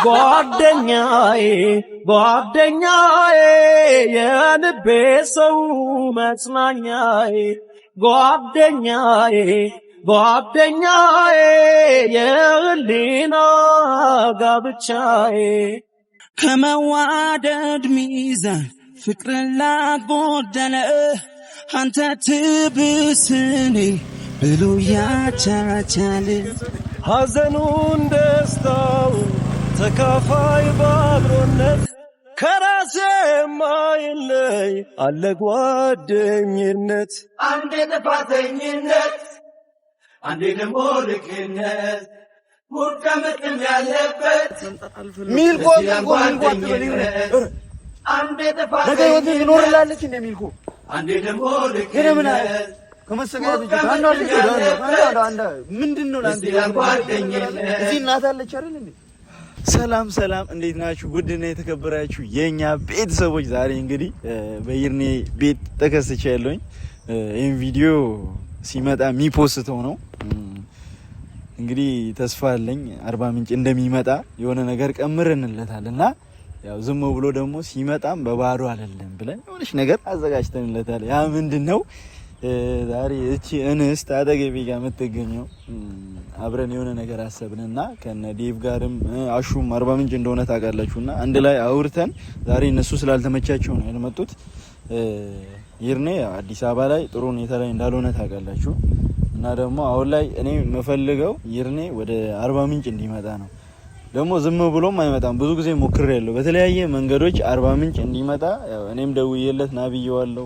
ጓደኛዬ የልቤ ሰው መጽናኛዬ ጓደኛዬ የህሊና ጋብቻዬ ከመዋደድ ሚዛን ፍቅርን ላጎደለ አንተ ትብስኔ ብሎ ያቻቻል ሐዘኑን ደስታው ተካፋይ ባብሮነት ከራሴ ማይለይ አለ ጓደኝነት አንዴ ጥፋተኝነት አንዴ ደግሞ ልክነት ሙቀምቅም ያለበት ሚልኮ አንዴ ጥፋተኝነት ነገ ወደ ይኖርላለች እንደሚልኮ አንዴ ደግሞ ልክነት ከመሰጋቱ ምንድነው ላንተ እዚህ እናት አለች አይደል እንዴ? ሰላም እንዴት ናችሁ? ውድና የተከበራችሁ የኛ ቤተሰቦች ዛሬ እንግዲህ በይርኔ ቤት ተከስቻለሁኝ። ይሄን ቪዲዮ ሲመጣ የሚፖስተው ነው እንግዲህ ተስፋ አለኝ አርባ ምንጭ እንደሚመጣ የሆነ ነገር ቀምረንለታልና ያው ዝም ብሎ ደግሞ ሲመጣም በባዶ አይደለም ብለን የሆነች ነገር አዘጋጅተንለታል። ያ ምንድነው ዛሬ እቺ እንስት አጠገቤ ጋር የምትገኘው አብረን የሆነ ነገር አሰብንና ከነ ዴቭ ጋርም አሹም አርባ ምንጭ እንደሆነ ታውቃላችሁና አንድ ላይ አውርተን ዛሬ እነሱ ስላልተመቻቸው ነው ያልመጡት። ይርኔ አዲስ አበባ ላይ ጥሩ ሁኔታ ላይ እንዳልሆነ ታውቃላችሁ እና ደግሞ አሁን ላይ እኔ የምፈልገው ይርኔ ወደ አርባ ምንጭ እንዲመጣ ነው። ደግሞ ዝም ብሎም አይመጣም። ብዙ ጊዜ ሞክሬያለሁ በተለያየ መንገዶች አርባ ምንጭ እንዲመጣ። ያው እኔም ደውዬለት ናብዬዋለሁ፣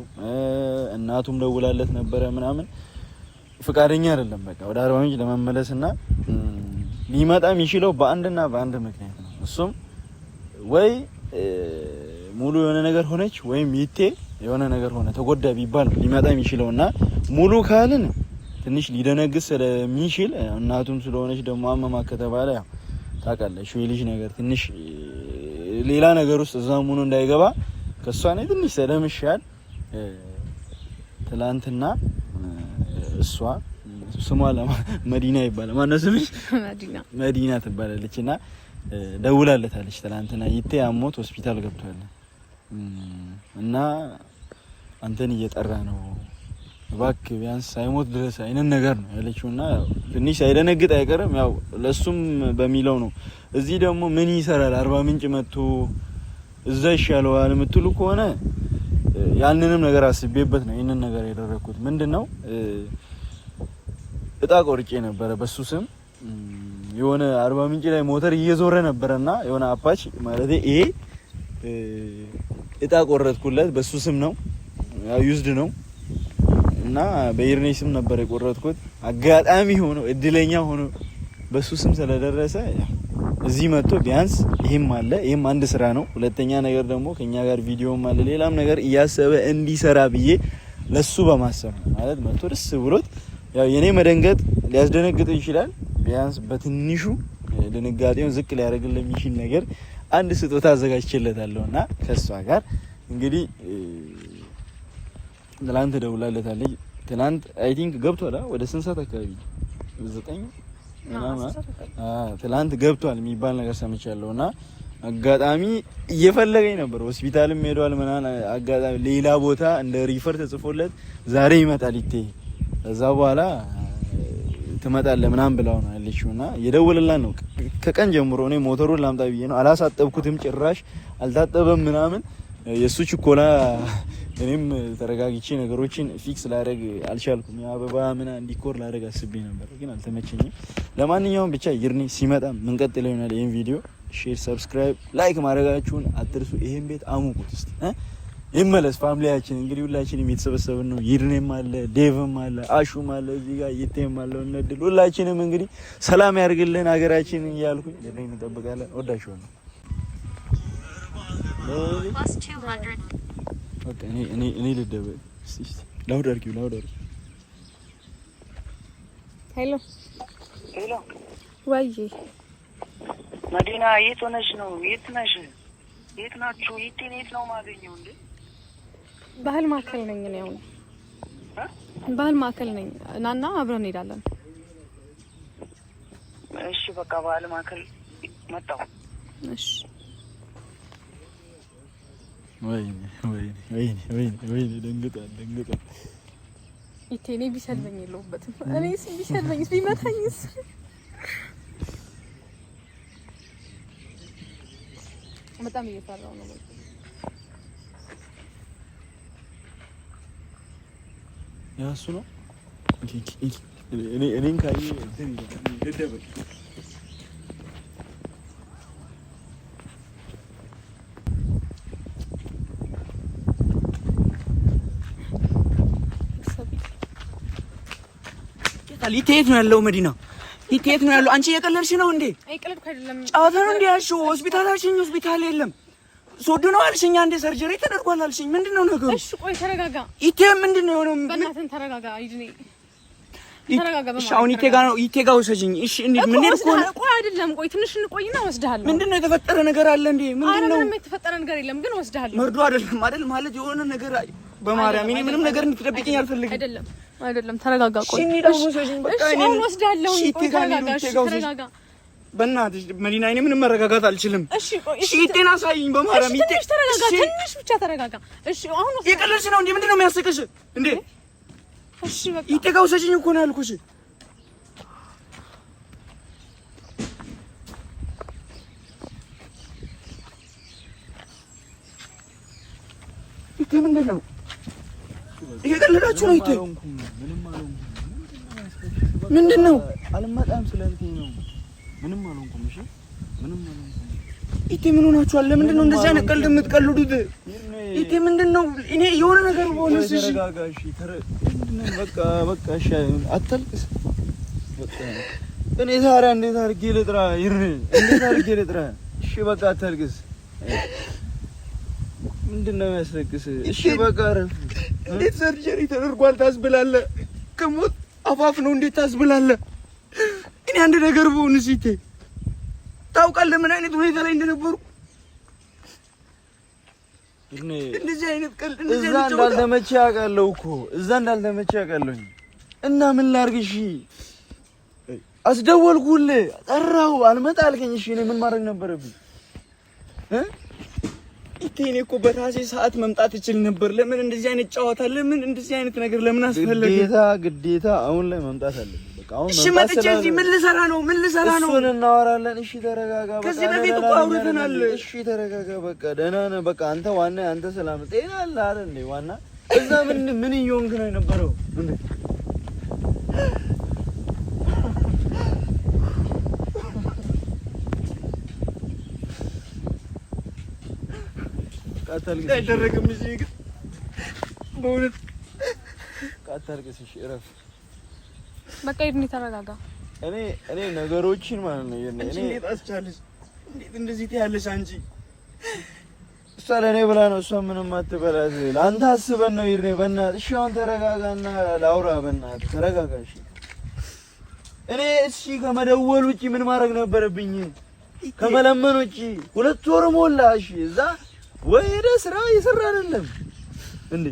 እናቱም ደውላለት ነበረ ምናምን ፍቃደኛ አይደለም። በቃ ወደ አርባ ምንጭ ለመመለስና ሊመጣ የሚችለው በአንድ ምክንያት ነው። እሱም ወይ ሙሉ የሆነ ነገር ሆነች ወይም ይቴ የሆነ ነገር ሆነ ተጎዳ ቢባል ሊመጣ የሚችለውና ሙሉ ካልን ትንሽ ሊደነግስ ስለሚችል እናቱም ስለሆነች ደግሞ አመማ ከተባለ ያው ታውቃለሽ የልጅ ነገር ትንሽ ሌላ ነገር ውስጥ ዘሙኑ እንዳይገባ ከሷ ነው ትንሽ ሰለምሻል። ትላንትና እሷ ስሟ መዲና ይባላል ማነው ስምሽ? መዲና ትባላለችና ደውላለታለች ትላንትና ይቴ አሞት ሆስፒታል ገብቷል እና አንተን እየጠራ ነው እባክህ ቢያንስ ሳይሞት ድረስ አይነን ነገር ነው ያለችውና ትንሽ ሳይደነግጥ አይቀርም። ያው ለሱም በሚለው ነው። እዚህ ደግሞ ምን ይሰራል አርባ ምንጭ መጥቶ እዛ ይሻለዋል የምትሉ ከሆነ ያንንም ነገር አስቤበት ነው ይሄንን ነገር ያደረኩት። ምንድነው እጣ ቆርጬ ነበረ በሱ ስም የሆነ አርባ ምንጭ ላይ ሞተር እየዞረ ነበርና የሆነ አፓች ማለት ይሄ እጣ ቆረጥኩለት በሱ ስም ነው ያው ዩዝድ ነው እና በይርኔ ስም ነበር የቆረጥኩት። አጋጣሚ ሆኖ እድለኛ ሆኖ በሱ ስም ስለደረሰ እዚህ መጥቶ ቢያንስ ይሄም አለ ይሄም አንድ ስራ ነው። ሁለተኛ ነገር ደግሞ ከኛ ጋር ቪዲዮም አለ ሌላም ነገር እያሰበ እንዲሰራ ብዬ ለሱ በማሰብ ማለት መጥቶ ደስ ብሎት ያው የኔ መደንገጥ ሊያስደነግጥ ይችላል። ቢያንስ በትንሹ ድንጋጤውን ዝቅ ሊያደርግልኝ የሚችል ነገር አንድ ስጦታ አዘጋጅቼለታለሁና ከሷ ጋር እንግዲህ ትላንት ደውላለታለች። ትላንት አይ ቲንክ ገብቷል ወደ ስንት ሰዓት አካባቢ 9 ምናምን ትላንት ገብቷል የሚባል ነገር ሰምቻለሁና አጋጣሚ እየፈለገኝ ነበር። ሆስፒታልም ሄዷል ምናምን አጋጣሚ ሌላ ቦታ እንደ ሪፈር ተጽፎለት ዛሬ ይመጣል ይቴ ከዛ በኋላ ትመጣለህ ምናምን ብላው ነው ያለችውና የደወለላን ነው ከቀን ጀምሮ። እኔ ሞተሩን ላምጣ ብዬ ነው አላሳጠብኩትም፣ ጭራሽ አልታጠበም ምናምን የሱ ችኮላ እኔም ተረጋግቼ ነገሮችን ፊክስ ላደርግ አልቻልኩም። የአበባ ምናምን ዲኮር ላደርግ አስቤ ነበር ግን አልተመቸኝም። ለማንኛውም ብቻ ይርኔ ሲመጣ ምን ቀጥለው ይሆናል። ይሄን ቪዲዮ ሼር፣ ሰብስክራይብ፣ ላይክ ማድረጋችሁን አትርሱ። ይሄን ቤት አሙቁት እስቲ ይመለስ ፋሚሊያችን። እንግዲህ ሁላችንም የተሰበሰብን ነው። ይርኔም አለ፣ ዴቭም አለ፣ አሹም አለ፣ እዚህ ጋር ይቴም አለ። እንደድል ሁላችንም እንግዲህ ሰላም ያርግልን ሀገራችን እያልኩኝ ይርኔን እንጠብቃለን። ወዳችኋለሁ። ኦኬ እኔ ልደውል እስቲ ላውድ አድርጊው። ሄሎ ወይ መዲና የት ሆነሽ ነው? የት ነሽ? የት ናችሁ? የት ነው ማገኘው እንዴ? ባህል ማዕከል ነኝ ነው። ባህል ማዕከል ነኝ። ናና አብረን እንሄዳለን። እሺ በቃ ባህል ማዕከል መጣሁ። እሺ ወይኔ ደንግጣ ኢቴኔ ቢሰልበኝ የለውበትም እኔስ ቢሰልበኝስ ቢመታኝስ በጣም እየፈራው ነው ያሱ ነው እኔን ካይ ደደበ ሊቴት ነው ያለው መዲና ሊቴት ነው ያለው አንቺ እየቀለድሽ ነው እንዴ አይቀለድኩ አይደለም ጫወታ ነው እንዴ ያልሽው ሆስፒታል የለም ሶዶ ነው አልሽኝ አንዴ ሰርጀሪ ተደርጓል አልሽኝ ምንድነው ነገሩ እሺ ቆይ ተረጋጋ ኢቴ ምንድነው የሆነው በእናትህ ተረጋጋ አይድኔ ተረጋጋ እሺ አሁን ኢቴ ጋር ወሰጂኝ እሺ እንዴ ምን ነው ቆይ አይደለም ቆይ ትንሽ እንቆይና ወስደሃለሁ ምንድነው የተፈጠረ ነገር አለ እንዴ ምንድነው ምንም የተፈጠረ ነገር የለም ግን ወስደሃለሁ መርዶ አይደል ማለት የሆነ ነገር በማርያም እኔ ምንም ነገር እንድትደብቂኝ አልፈልግም አይደለም ተረጋጋ ቆይ እሺ ነው ወሰጂኝ በቃ እኔ ወስደሃለሁ ቆይ ተረጋጋ በእናትሽ መዲና እኔ ምንም መረጋጋት አልችልም እሺ ቆይ እሺ ኢቴና ሳይኝ በማርያም ኢቴ ትንሽ ብቻ ተረጋጋ እሺ አሁን የቀለድሽ ነው እንዴ ምንድነው የሚያስቅሽ እንዴ እሺ በቃ ኢቴ ጋር ወሰጂኝ እኮ ነው ያልኩሽ ኢቴ ምንድነው የቀለዳችሁ ነው ኢቴ ምንድነው አልመጣም ስለልከኝ ነው ምንም አልሆንኩም እሺ ምንም አልሆንኩም ኢቴ ምን ሆናችኋል ለምንድነው እንደዚህ አይነት ቀልድ የምትቀልዱት ኢቴ ምንድነው እኔ የሆነ ነገር ሆነስ እሺ ተረጋጋሽ በቃ እሺ አትልቅስ በቃ እኔ ታዲያ እንዴት አድርጌ ልጥራ እሺ በቃ አትልቅስ ምንድነው የሚያስለቅስ እሺ በቃ አረፍ እንዴት ሰርጀሪ ተደርጓል ታስብላለህ ከሞት አፋፍ ነው እንዴት ታስብላለህ እኔ አንድ ነገር በሆንስ ኢቴ ታውቃለህ ምን አይነት ሁኔታ ላይ እንደነበሩ እንደዚህ አይነት ቀልድ እዛ እንዳልተመቸ ያውቃለሁ እና ምን ላድርግ እሺ አስደወልኩልህ ጠራሁ አልመጣ አልከኝ እሺ እኔ ምን ማድረግ ነበረብኝ ኢቴ እኔ እኮ በራሴ ሰዓት መምጣት እችል ነበር ለምን እንደዚህ አይነት ጨዋታ ለምን እንደዚህ አይነት ነገር ለምን አስፈለገ ግዴታ አሁን ላይ መምጣት አለብኝ በቃ አሁን እሺ መጥቼ እዚህ ምን ልሰራ ነው እሱን እናወራለን እሺ ተረጋጋ በቃ ከዚህ በፊት እኮ አውርተናል እሺ ተረጋጋ በቃ ደህና ነህ በቃ አንተ ዋና አንተ ሰላም ጤና አለ አይደል እንዴ ዋና እዛ ምን እየሆንክ ነው የነበረው እንዴ አይደረግም እዚህ ግን በእውነት ካታርገስ እሺ እረፍ በቃ ይድኒ ተረጋጋ እኔ ነገሮችን ማለት ነው እኔ እንዴት አስቻለሽ እንዴት እንደዚህ ትያለሽ አንቺ እሷ ለኔ ብላ ነው እሷ ምንም አትበላት ለአንተ አስበን ነው ይድኒ በእናትህ እሺ አሁን ተረጋጋና ላውራ በእናትህ ተረጋጋ እሺ እኔ እሺ ከመደወል ውጪ ምን ማድረግ ነበረብኝ ከመለመን ውጪ 2 ወር ሞላ እሺ እዛ ወይደ ስራ እየሰራ አይደለም እንዴ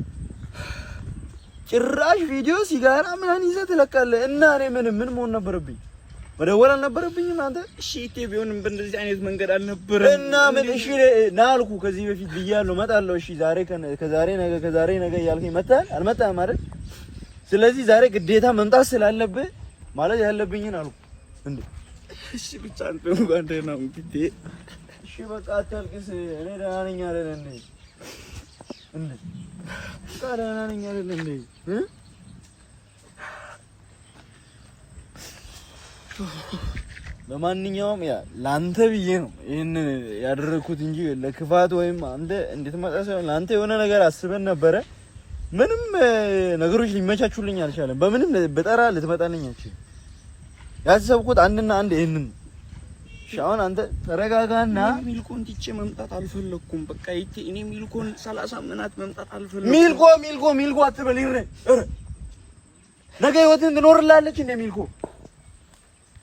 ጭራሽ ቪዲዮ ሲጋራ ምናምን ይዘህ ትለቃለህ እና እኔ ምን መሆን ነበረብኝ መደወል አልነበረብኝም አንተ እሺ ኢቴ ቢሆንም በእንደዚህ አይነት መንገድ አልነበረም እና ምን እሺ ናልኩ ከዚህ በፊት ብያለሁ እመጣለሁ እሺ ዛሬ ከዛሬ ነገ እያልከኝ መጣል አልመጣም አይደል ስለዚህ ዛሬ ግዴታ መምጣት ስላለብህ ማለት ያለብኝን አልኩ እንዴ እሺ ብቻ አንተ እንኳን ደህና ነው ኢቴ እሺ በቃ አታልቅስ እኔ ደህና ነኝ አይደል እንዴ ደህና ነኝ አይደል እንዴ ለማንኛውም ያ ላንተ ብዬ ነው ይሄን ያደረኩት እንጂ ለክፋት ወይም አንተ እንድትመጣ ሳይሆን ላንተ የሆነ ነገር አስበን ነበረ ምንም ነገሮች ሊመቻቹልኝ አልቻለም በምንም በጠራ ልትመጣልኝ አልቻለም ያሰብኩት አንድና አንድ ይሄንን ሻውን አንተ ተረጋጋና ሚልኮን ትቼ መምጣት አልፈለኩም በቃ ኢቴ እኔ ሚልኮን 30 ምናት መምጣት አልፈለኩም ሚልኮ አትበል ይረ ነገ ህይወትን ትኖርላለች እንደ ሚልኮ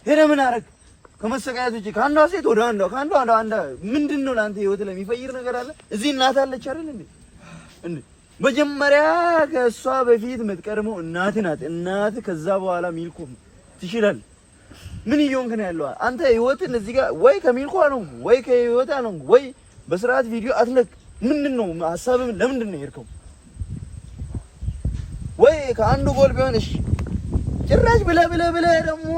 ሄደ ምን አረግ ከመሰቃየት ውጪ ካንዷ ሴት ወደ አንዷ ምንድነው ላንተ ህይወት ለሚፈይር ነገር አለ እዚህ እናት አለች አይደል እንዴ መጀመሪያ ከሷ በፊት የምትቀርመው እናት ናት እናት ከዛ በኋላ ሚልኮ ትሽላል ምን እየሆንክ ነው ያለው አንተ? ህይወትን እዚህ ጋር ወይ ከሚልኳ ነው ወይ ከህይወታ ነው ወይ በስርዓት ቪዲዮ አትለቅ። ምንድነው ሐሳብህ? ለምንድን ነው የሄድከው? ወይ ከአንዱ ጎል ቢሆን እሺ፣ ጭራሽ ብለህ ደግሞ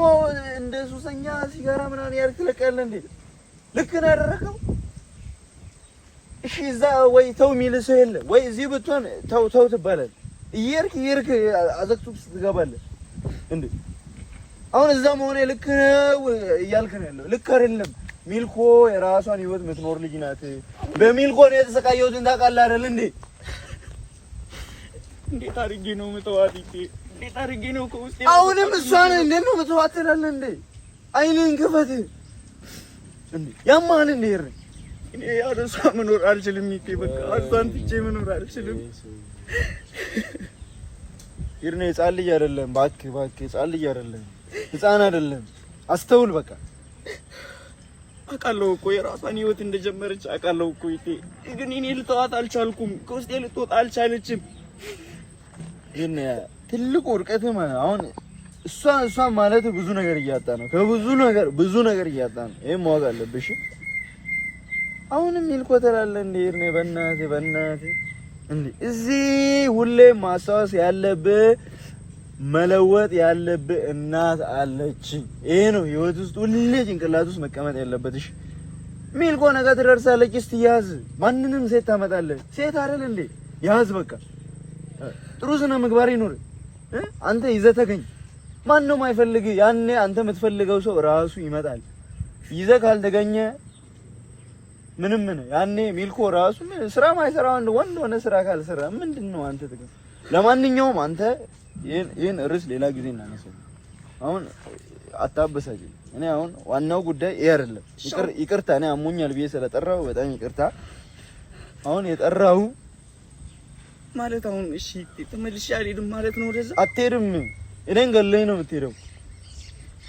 እንደ ሱሰኛ ሲጋራ ምናምን ያርክ ትለቃለህ እንዴ? ልክ ነው ያደረከው። እሺ እዛ ወይ ተው የሚል ሰው የለ ወይ እዚህ ብትሆን ተው ትባላለህ። እየሄድክ አዘቅቱ ውስጥ ትገባለህ እንዴ? አሁን እዛ መሆኔ ልክ ነው እያልክ ነው ያለው። ልክ አይደለም። ሚልኮ የራሷን ህይወት የምትኖር ልጅ ናት። በሚልኮ ነው የተሰቃየሁትን ታውቃለህ አይደል እንዴ? እንዴት አድርጌ ነው የምተዋት? እንዴት አድርጌ ነው ከውስጤ አሁንም እሷን እንዴት ነው የምተዋት ትላለህ እንዴ? አይንን ክፈት እንዴ? ያማን እንዴ? እኔ ያለ እሷ መኖር አልችልም። በቃ እሷን ትቼ መኖር አልችልም። ይርኔ ህፃን ልጅ አይደለም። እባክህ ህፃን ልጅ አይደለም። ህፃን አይደለም። አስተውል በቃ። አውቃለሁ እኮ የራሷን ህይወት እንደጀመረች አውቃለሁ እኮ ግን እኔ ልተዋት አልቻልኩም። ከውስጤ ልትወጣ አልቻለችም። ግን ትልቁ ውድቀትም አሁን እሷን ማለት ብዙ ነገር እያጣ ነው። ብዙ ነገር እያጣ ነው። ይሄን ማወቅ አለብሽ። አሁንም ሚልኮ ትላለህ እንዴ? ይርኔ በእናትህ እንዴ! እዚህ ሁሌ ማስታወስ ያለብህ መለወጥ ያለብህ እናት አለች። ይሄ ነው ህይወት ውስጥ ሁሌ ጭንቅላት ውስጥ መቀመጥ ያለበትሽ። ሚልኮ ነገ ትደርሳለች። እስቲ ያዝ። ማንንም ሴት ታመጣለህ። ሴት አይደል እንዴ? ያዝ በቃ። ጥሩ ስነ ምግባር ይኖር። አንተ ይዘህ ተገኝ። ማንም አይፈልግ። ያኔ አንተ የምትፈልገው ሰው ራሱ ይመጣል። ይዘህ ካልተገኘ ምንም ያኔ ሚልኮ ራሱ ስራ ማይሰራ ወንድ ሆነ ስራ ካልሰራ ምንድነው አንተ ጥቅም? ለማንኛውም አንተ ይሄን ርዕስ ሌላ ጊዜ እናነሳለን። አሁን አታበሳጭ። እኔ አሁን ዋናው ጉዳይ ይሄ አይደለም። ይቅርታ እኔ አሞኛል ብዬ ስለጠራው በጣም ይቅርታ። አሁን የጠራው ማለት አሁን እሺ ተመልሼ አልሄድም ማለት ነው። ወደዛ አትሄድም። እኔን ገለኝ ነው የምትሄደው።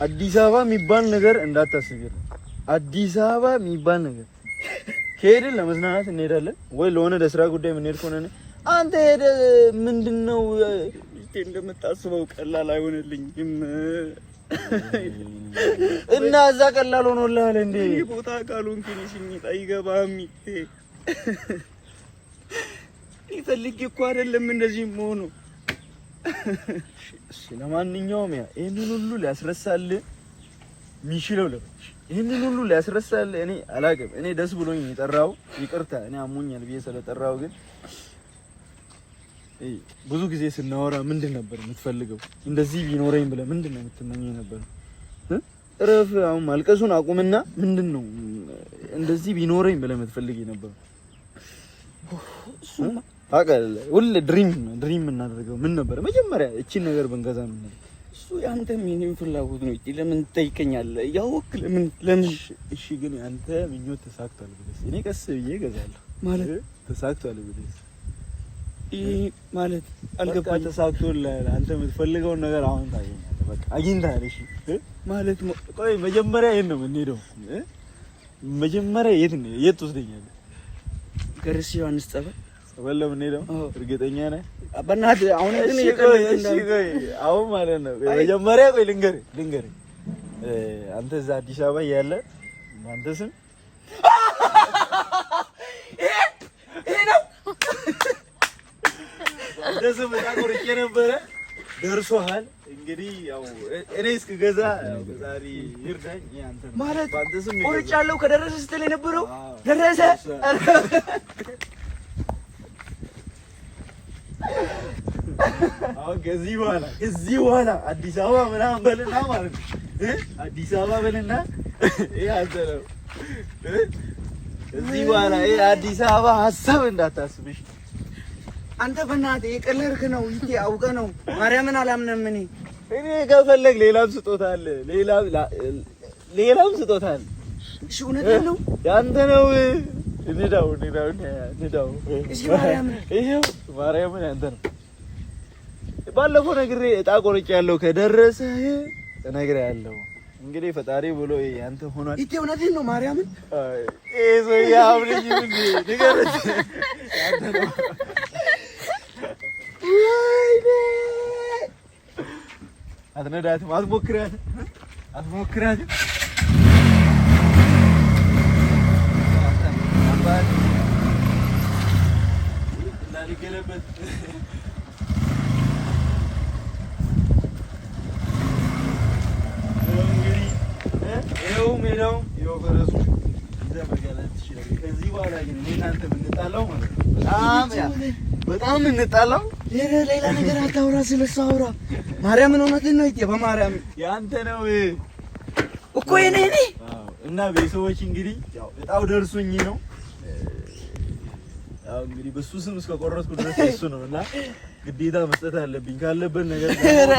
አዲስ አበባ የሚባል ነገር እንዳታስብ። አዲስ አበባ የሚባል ነገር ከሄድን ለመዝናናት እንሄዳለን ወይ ለሆነ ለስራ ጉዳይ የምንሄድ ከሆነ አንተ ሄደህ ምንድነው እንደምታስበው ቀላል አይሆንልኝም። እና እዛ ቀላል ሆኖልሃል እንዴ? ቦታ ካልሆንክ ሽኝጣ ይገባም ይፈልግ እኮ አይደለም እንደዚህ መሆኑ። እሺ ለማንኛውም ይሄንን ሁሉ ሊያስረሳልህ የሚችለው ይሄንን ሁሉ ሊያስረሳልህ እኔ አላውቅም። እኔ ደስ ብሎኝ የጠራው ይቅርታ እኔ አሞኛል ብዬ ስለጠራው ግን ብዙ ጊዜ ስናወራ ምንድን ነበር የምትፈልገው? እንደዚህ ቢኖረኝ ብለህ ምንድን ነው የምትመኘው ነበር? እረፍ። አሁን ማልቀሱን አቁምና ምንድን ነው እንደዚህ ቢኖረኝ ብለህ የምትፈልግ ነበር? ታውቃለህ ሁሌ ድሪም እናደርገው ምን ነበር መጀመሪያ እቺን ነገር ብንገዛ ምን ነበር? እሱ ያንተ ምንም ፍላጎት ነው። ለምን ትጠይቀኛለህ? ያወክ ለምን እሺ ግን ያንተ ምኞት ተሳክቷል ብለህ እኔ ቀስ ብዬ እገዛለሁ ማለት ተሳክቷል ብለህ ማለት አልገባኝ። ተሳክቶልሃል። አንተ የምትፈልገውን ነገር አሁን ታገኛለህ። በቃ አግኝተሃል። እሺ ማለት ቆይ መጀመሪያ የት ነው የምንሄደው? መጀመሪያ የት ትወስደኛለህ? ገርሲ ዮሐንስ ጸበል ነው የምንሄደው? እርግጠኛ ነህ? በእናትህ አሁን ግን ቆይ አሁን ማለት ነው መጀመሪያ ቆይ ልንገርህ አንተ እዛ አዲስ አበባ እያለ አንተ ስም ይሄ ነው ደስም ታቆርጬ ነበረ ደርሶሃል። እንግዲህ ያው እኔ እስክገዛ ዛሬ ይርዳኝ። አንተ ማለት ቆርጫለሁ ከደረሰ ስትል የነበረው ደረሰ። አሁን ከዚህ በኋላ አዲስ አበባ ምናምን በልና ማለት ነው አዲስ አበባ በልና ይሄ አንተ ነው። ከዚህ በኋላ ይሄ አዲስ አበባ ሀሳብ እንዳታስብሽ አንተ በእናትህ የቀለድክ ነው። ይሄ አውቀህ ነው። ማርያምን አላምንም። እኔ ከፈለግ ሌላም ስጦታ አለ። ሌላም ስጦታ አለ። እሺ እውነትህን ነው። ያንተ ነው። እንዳው እሺ ማርያምን ያንተ ነው። ባለፈው ነግሬ እጣ ቆርጬያለሁ። ከደረሰ እነግርሃለሁ። እንግዲህ ፈጣሪ ብሎ ያንተ ሆኗል። ይሄ እውነትህን ነው። ማርያምን ሰው ያብልኝ እንዴ ንገረኝ። ያንተ ነው። ወይኔ አትነዳትም፣ አትሞክራት እንዳልገለበት ይኸው ሜዳው ይኸው ፈረሱ ዘመጋለት ይችላል። ከዚህ በኋላ ግን እናንተ የምንጣላው ማለት ነው በጣም እንጣላው። ሌላ ነገር አታውራ፣ ስለሱ አውራ። ማርያምን እውነትን ነው። በማርያም ያንተ ነው እኮ የኔ እና ቤተሰቦች እንግዲህ ያው እጣው ደርሶኝ ነው ያው እንግዲህ በሱ ስም እስከቆረጥኩ ድረስ እሱ ነው እና ግዴታ መስጠት አለብኝ ካለበት ነገር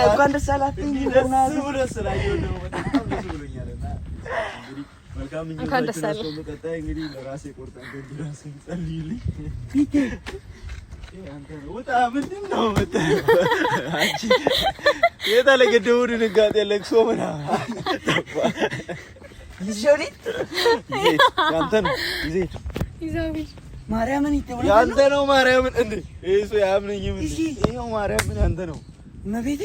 እንኳን ደስ አላችሁ። ደስ ብሎ ስላየው ነው በጣም ደስ ብሎኛል። እና እንግዲህ መልካም ምኞታችሁን ቀጣይ እንግዲህ ለራሴ ቆርጠን እንደራስ ጸልይልኝ ፊቴ አንተ ነው ወጣ ምንድን ነው ወጣ አንቺ የታለገደው ድንጋጤ ለቅሶ ምናምን ይዘውሪ ያንተ ነው ይዘውሪ ማርያምን ይተውላ ያንተ ነው ማርያምን እንዴ እሱ ያምነኝም እንዴ ይሄው ማርያምን ያንተ ነው መቤቴ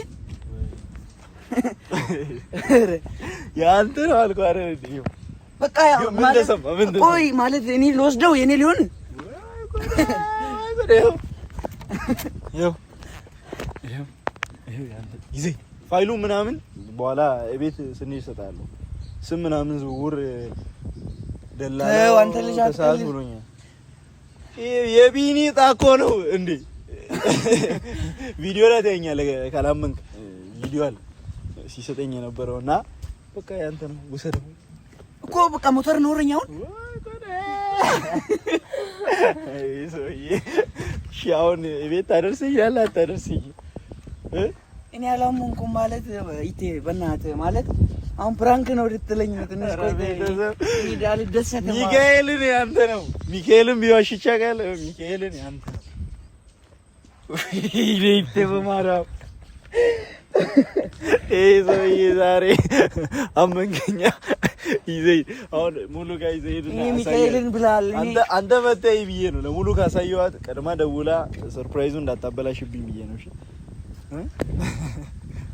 ያንተ ነው አልኩህ አይደል እንዴ በቃ ቆይ ማለት እኔ ልወስደው የኔ ሊሆን ይሄው ያንተ ይዘ ፋይሉ ምናምን በኋላ እቤት ስንሄድ እሰጥሃለሁ። ስም ምናምን ዝውውር ደላላው አንተ ልጅ ተሳስ ብሎኛል። የቢኒ ጣቆ ነው እንዴ ቪዲዮ ላይ ታየኛለህ ካላመንክ ቪዲዮ አለ ሲሰጠኝ የነበረውና በቃ ያንተ ነው ወሰደው እኮ በቃ ሞተር ኖረኛው ሻውን ቤት ታደርሰኛል አታደርሰኝ እኔ አላመንኩም ማለት ይቴ በእናትህ ማለት አሁን ፕራንክ ነው ልትለኝ ነው ትንሽ ይዳል ደሰተ ሚካኤልን ያንተ ነው ሚካኤልን ቢዋሽቻ ጋር ሚካኤልን ያንተ ነው ይሄ በማራው ሰውዬ ዛሬ አመንገኛ ይዘይ አሁን ሙሉ ጋር ይዘይ ሚካኤልን ብላል አንተ መተይ ብዬ ነው ለሙሉ ካሳየዋት ቀድማ ደውላ ሰርፕራይዙ እንዳታበላሽብኝ ብዬ ነው። እሺ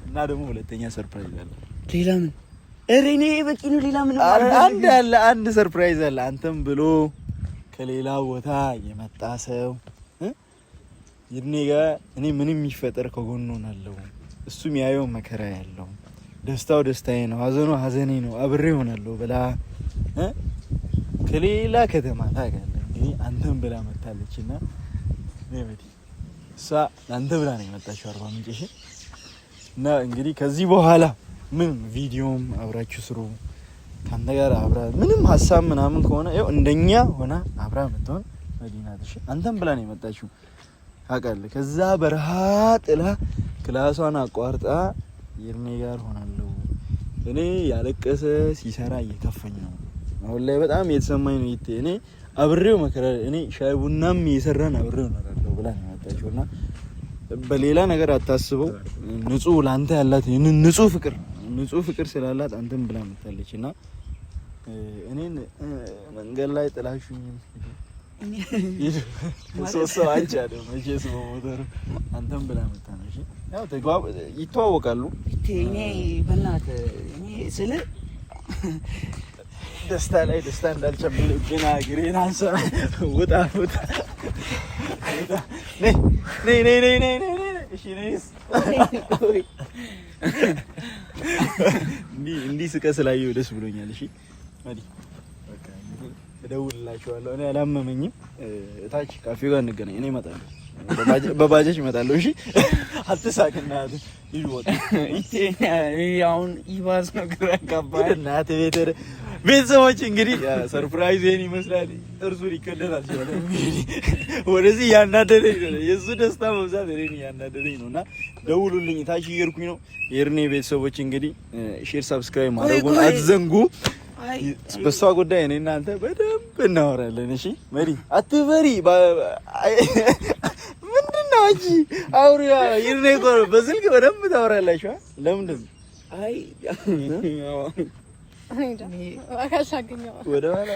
እና ደግሞ ሁለተኛ ሰርፕራይዝ አለ። ሌላ ምን እኔ በቂ ነው። ሌላ ምን አንድ ሰርፕራይዝ አለ። አንተም ብሎ ከሌላ ቦታ የመጣ ሰው ይድኔ ጋር እኔ ምንም ይፈጠር ከጎኑ ነው። እሱም ያየው መከራ ያለው ደስታው ደስታዬ ነው፣ ሀዘኑ ሀዘኔ ነው፣ አብሬ ሆናለሁ ብላ ከሌላ ከተማ ታውቃለህ እንግዲህ አንተም ብላ መጣለችና ነብቲ እሷ አንተ ብላ ነው የመጣችው አርባ ምንጭ እና እንግዲህ ከዚህ በኋላ ምን ቪዲዮም አብራችሁ ስሩ ካንተ ጋር አብራ ምንም ሀሳብ ምናምን ከሆነ ያው እንደኛ ሆና አብራ መጥቶን መዲናት እሺ አንተም ብላ ነው የመጣችው ታውቃለህ። ከዛ በረሃ ጥላ ክላሷን አቋርጣ ይርኔ ጋር ሆናለሁ። እኔ ያለቀሰ ሲሰራ እየከፈኝ ነው አሁን ላይ በጣም እየተሰማኝ ነው። ይቴ እኔ አብሬው መከራ እኔ ሻይ ቡናም እየሰራን አብሬው ነው ብላ ነው የመጣችውና በሌላ ነገር አታስበው። ንጹህ ላንተ ያላት ንጹህ ፍቅር ስላላት አንተም ብላ መጣለችና እኔን መንገድ ላይ ጥላሽኝ ሶስት አንቺ አይደል መቼስ በሞተር አንተም ብላ መጣነሽ ያው ይተዋወቃሉ። እኔ በእናትህ እኔ ስለ ደስታ ላይ ደስታ እንዳልጨምር ግና ግሬን አንሳ ወጣ ነይ እሺ ነይስ እንዲህ ስቀስላየው ደስ ብሎኛል። እሺ ማዲ በቃ እደውልላችኋለሁ። እኔ አላመመኝም። እታች ካፌው ጋር እንገናኝ። እኔ እመጣለሁ በባጃጅ እመጣለሁ። እሺ አትሳቅና ይወጣ አሁን ይባስ ነው ግራ ከባድ እናት ቤተሰቦች እንግዲህ ሰርፕራይዝ ይሄን ይመስላል። እርሱ ሊከደናል ይችላል እንግዲህ ወደዚህ ያናደደኝ ነው የሱ ደስታ መብዛት እኔን ያናደደኝ ነውና ደውሉልኝ። ታች እየሄድኩኝ ነው። የርኔ ቤተሰቦች እንግዲህ ሼር ሰብስክራይብ ማድረጉን አትዘንጉ። በሷ ጉዳይ እኔ እናንተ በደንብ እናወራለን። እሺ መሪ አትፈሪ። ምንድነው አንቺ አውሪያ ይርኔ እኮ በስልክ በደንብ ታወራላችሁ። ለምንድን አይ ወደ ኋላ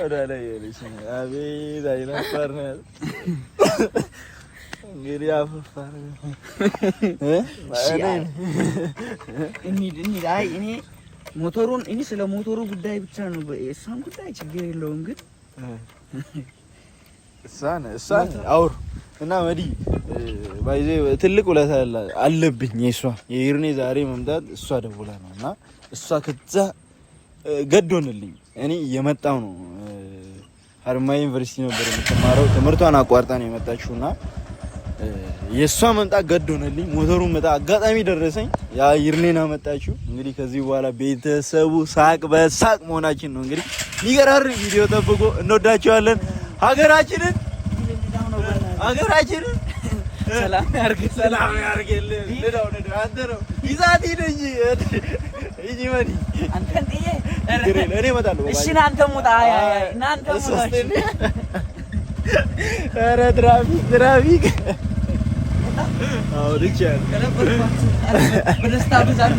ያለች አቤት አይናፋር ነው እንግዲህ አፈፋር እንሂድ። አይ እኔ ሞተሩን እኔ ስለ ሞተሩ ጉዳይ ብቻ ነው እሷን ጉዳይ ችግር የለውም ግን እሷን አውር እና መዲ ባይዜ ትልቅ ውለታ አለብኝ የይርኔ ዛሬ መምጣት እሷ ደውላ ነው እና እሷ ከዛ ገዶንልኝ እኔ የመጣው ነው ሀረማያ ዩኒቨርሲቲ ነበር የምትማረው ትምህርቷን አቋርጣ ነው የመጣችውና የሷ መምጣት ገዶንልኝ ሞተሩን መጣ አጋጣሚ ደረሰኝ ያ ይርኔና መጣችው እንግዲህ ከዚህ በኋላ ቤተሰቡ ሳቅ በሳቅ መሆናችን ነው እንግዲህ ይገራር ቪዲዮ ጠብቆ እንወዳቸዋለን ሀገራችንን ሰላም ያርግልን ለዳው አንተ ነው ይዛት ሂደኝ እጂ ማዲ አንተን እኔ እመጣለሁ እሺ እናንተ ሙጣ እናንተ ሙጣ ኧረ ትራፊክ አዎ ልቻል በደስታ ብዛት